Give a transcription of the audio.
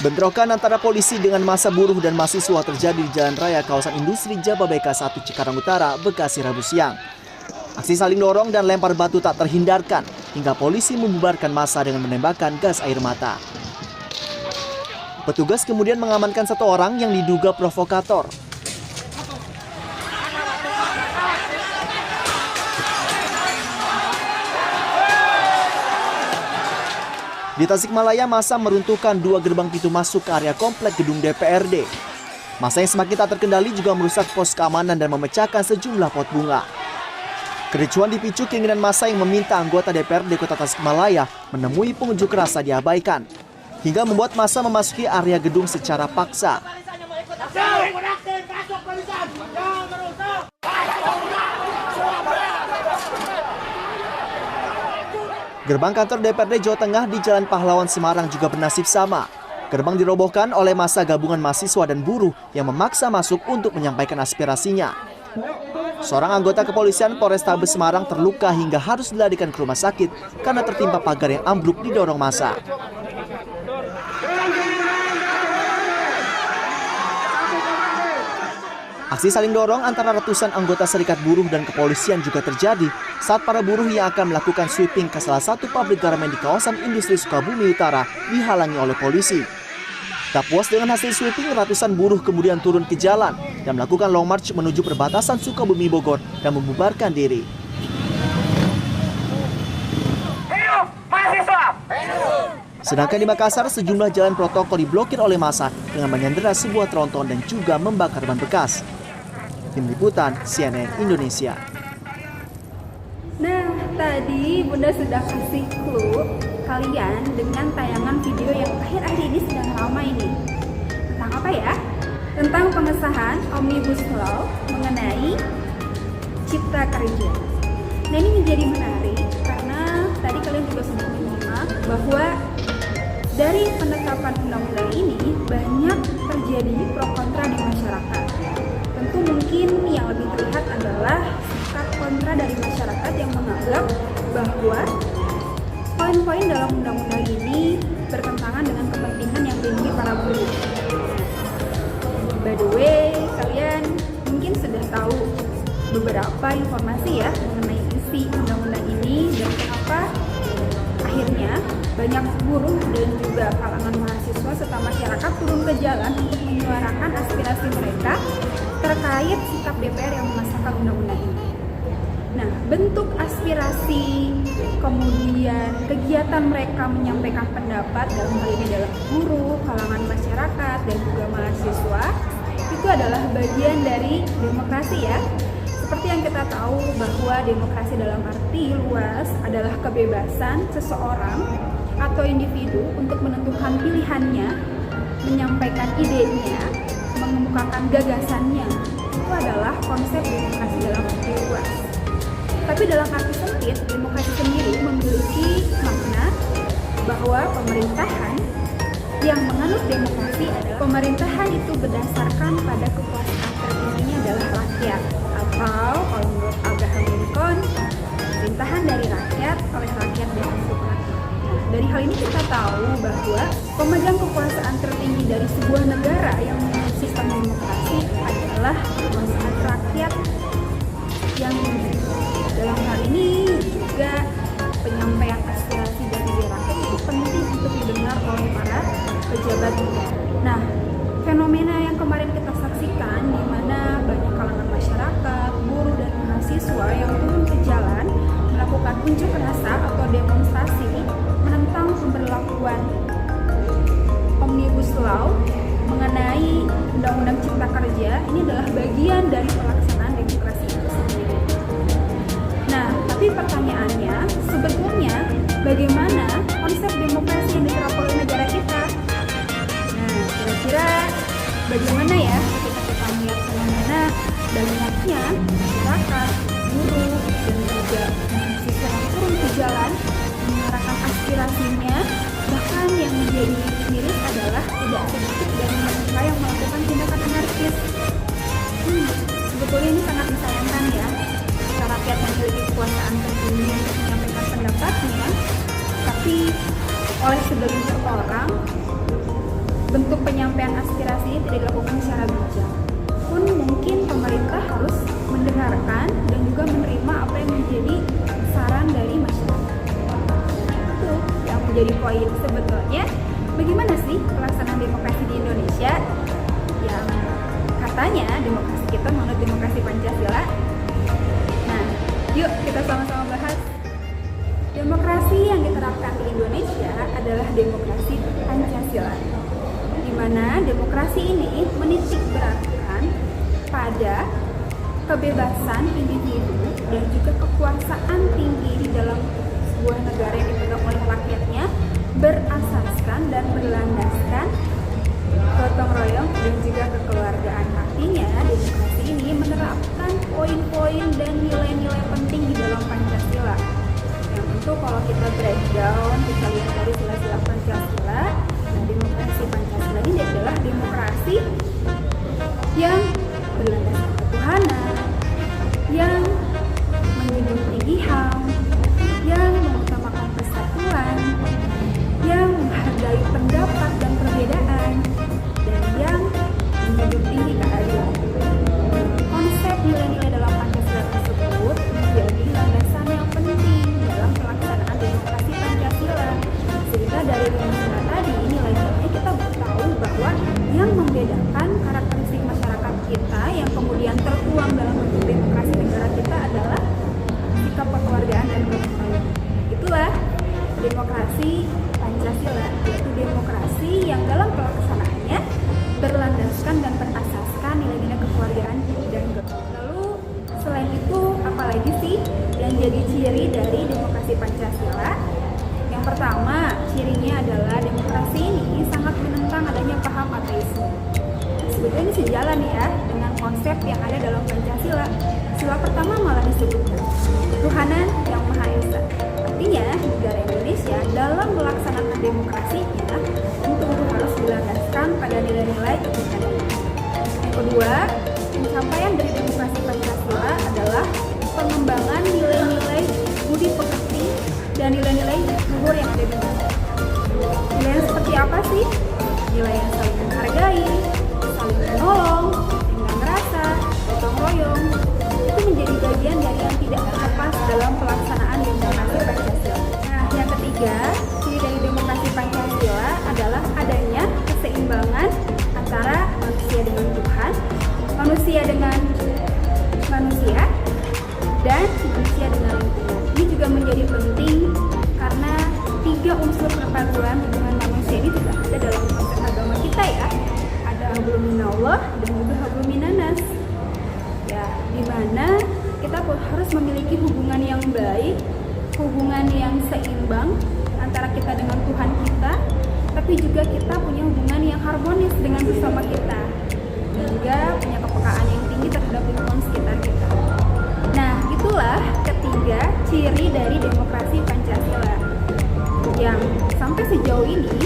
Bentrokan antara polisi dengan massa buruh dan mahasiswa terjadi di Jalan Raya Kawasan Industri Jababeka 1 Cikarang Utara, Bekasi, Rabu siang. Aksi saling dorong dan lempar batu tak terhindarkan hingga polisi membubarkan massa dengan menembakkan gas air mata. Petugas kemudian mengamankan satu orang yang diduga provokator. Di Tasikmalaya, massa meruntuhkan 2 gerbang pintu masuk ke area komplek gedung DPRD. Massa yang semakin tak terkendali juga merusak pos keamanan dan memecahkan sejumlah pot bunga. Kericuhan dipicu keinginan massa yang meminta anggota DPRD Kota Tasikmalaya menemui pengunjuk rasa diabaikan, hingga membuat massa memasuki area gedung secara paksa. Gerbang kantor DPRD Jawa Tengah di Jalan Pahlawan Semarang juga bernasib sama. Gerbang dirobohkan oleh massa gabungan mahasiswa dan buruh yang memaksa masuk untuk menyampaikan aspirasinya. Seorang anggota kepolisian Polrestabes Semarang terluka hingga harus dilarikan ke rumah sakit karena tertimpa pagar yang ambruk didorong massa. Aksi saling dorong antara ratusan anggota serikat buruh dan kepolisian juga terjadi saat para buruh yang akan melakukan sweeping ke salah satu pabrik garmen di kawasan industri Sukabumi Utara dihalangi oleh polisi. Tak puas dengan hasil sweeping, ratusan buruh kemudian turun ke jalan dan melakukan long march menuju perbatasan Sukabumi Bogor dan membubarkan diri. Sedangkan di Makassar, sejumlah jalan protokol diblokir oleh massa dengan menyandera sebuah tronton dan juga membakar ban bekas. Tim Liputan CNN Indonesia. Nah, tadi Bunda sudah kasih clue kalian dengan tayangan video yang akhir-akhir ini sedang ramai nih. Tentang apa ya? Tentang pengesahan Omnibus Law mengenai Cipta Kerja. Nah, ini menjadi menarik karena tadi kalian juga sudah menyimak bahwa dari penetapan undang-undang ini banyak terjadi pro kontra di masyarakat. Tentu mungkin yang lebih terlihat adalah sikap kontra dari masyarakat yang menganggap bahwa poin-poin dalam undang-undang ini bertentangan dengan kepentingan yang dimiliki para buruh. By the way, kalian mungkin sudah tahu beberapa informasi ya mengenai isi undang-undang ini dan kenapa akhirnya banyak buruh dan juga kalangan mahasiswa serta masyarakat turun ke jalan untuk menyuarakan aspirasi mereka terkait sikap DPR yang mengesahkan undang-undang ini. Nah, bentuk aspirasi, kemudian kegiatan mereka menyampaikan pendapat dalam hal ini adalah buruh, kalangan masyarakat, dan juga mahasiswa, itu adalah bagian dari demokrasi ya. Seperti yang kita tahu bahwa demokrasi dalam arti luas adalah kebebasan seseorang atau individu untuk menentukan pilihannya, menyampaikan idenya, mengemukakan gagasannya. Itu adalah konsep demokrasi dalam arti luas. Tapi dalam arti sempit, demokrasi sendiri memiliki makna bahwa pemerintahan yang menganut demokrasi adalah pemerintahan itu berdasarkan pada kekuasaan tertingginya adalah rakyat, atau kalau menurut Abraham Lincoln, pemerintahan dari rakyat, oleh rakyat dan untuk rakyat. Nah, dari hal ini kita tahu bahwa pemegang kekuasaan tertinggi dari sebuah negara yang memiliki sistem demokrasi adalah kekuasaan rakyat yang dalam hal ini juga penyampaian aspirasi dari rakyat itu penting untuk didengar oleh para pejabat negara. Nah, fenomena yang kemarin kita saksikan di mana banyak kalangan masyarakat, buruh dan mahasiswa yang turun ke jalan melakukan unjuk rasa atau demonstrasi menentang pemberlakuan Omnibus Law mengenai Undang-Undang Cipta Kerja, ini adalah bagian dari pelaksanaan demokrasi itu sendiri. Nah, tapi pertanyaannya sebetulnya bagaimana konsep demokrasi yang diterapkan oleh negara kita? Nah, kira-kira bagaimana ya ketika kita melihat fenomena banyaknya masyarakat, buruh, dan juga mahasiswa yang turun ke jalan menyuarakan aspirasinya, bahkan yang menjadi miris adalah tidak sedikit dari mereka yang melakukan tindakan anarkis. Sebetulnya ini sangat disayangkan ya, jika rakyat memiliki kekuasaan tertinggi untuk menyampaikan pendapatnya, tapi oleh segelintir orang bentuk penyampaian aspirasi ini tidak dilakukan secara bijak, pun mungkin pemerintah harus mendengarkan dan juga menerima apa yang menjadi saran dari masyarakat. Itu yang menjadi poin sebetulnya. Bagaimana sih pelaksanaan demokrasi di Indonesia? Yang katanya demokrasi kita menurut demokrasi Pancasila. Nah, yuk kita sama-sama bahas. Demokrasi yang diterapkan di Indonesia adalah demokrasi Pancasila, di mana demokrasi ini menitik beratkan pada kebebasan individu dan juga kekuasaan tinggi di dalam sebuah negara yang dipegang oleh rakyatnya, berasaskan dan berlandaskan gotong royong dan juga kekeluargaan. Artinya demokrasi ini menerapkan poin-poin dan nilai-nilai penting di dalam Pancasila. Yang tentu kalau kita breakdown, kita lihat dari sila-sila Pancasila, nah demokrasi Pancasila ini adalah demokrasi yang berlandaskan ketuhanan, yang menjunjung tinggi HAM, yang mengutamakan persatuan, yang menghargai pendapat dan perbedaan, dan yang menjunjung tinggi keadilan. Konsep nilai-nilai dalam Pancasila tersebut menjadi landasan yang penting dalam pelaksanaan demokrasi Pancasila. Sehingga dari Pancasila tadi, nilai-nilai kita tahu bahwa yang membedakan karakteristik masyarakat kita yang kemudian tertuang dalam bentuk demokrasi negara kita adalah sikap kekeluargaan dan gotong royong. Itulah demokrasi Pancasila, yaitu demokrasi yang dalam pelaksanaannya berlandaskan dan berasaskan nilai-nilai kekeluargaan dan gotong. Lalu selain itu apalagi sih yang jadi ciri dari demokrasi Pancasila? Yang pertama, cirinya adalah demokrasi ini sangat menentang adanya paham ateisme. Sebetulnya ini sejalan ya dengan konsep yang ada dalam Pancasila. Sila pertama malah disebutkan ketuhanan yang Maha Esa. Artinya negara Indonesia dalam melaksanakan demokrasinya tentu harus dilandaskan pada nilai-nilai ketuhanan. Yang kedua, pencapaian dari demokrasi Pancasila adalah pengembangan nilai-nilai budi pekerti dan nilai-nilai luhur yang ada di bangsa. Nilai yang seperti apa sih? Nilai yang saling menghargai, saling menolong, tenggang rasa, gotong royong. Itu menjadi bagian dari yang tidak terlepas dalam pelaksanaan demokrasi Pancasila. Nah, yang ketiga, ciri dari demokrasi Pancasila adalah adanya keseimbangan antara manusia dengan Tuhan, manusia dengan manusia, dan manusia dengan lingkungan. Ini juga menjadi penting karena tiga unsur perpaduan hubungan manusia ini juga ada dalam konsep agama kita ya. Ada hablum minallah dan juga hablum minannas. Ya, di mana kita harus memiliki hubungan yang baik, hubungan yang seimbang antara kita dengan Tuhan kita, tapi juga kita punya hubungan yang harmonis dengan sesama kita, dan juga punya kepekaan yang tinggi terhadap lingkungan sekitar kita. Nah, itulah ketiga ciri dari demokrasi Pancasila yang sampai sejauh ini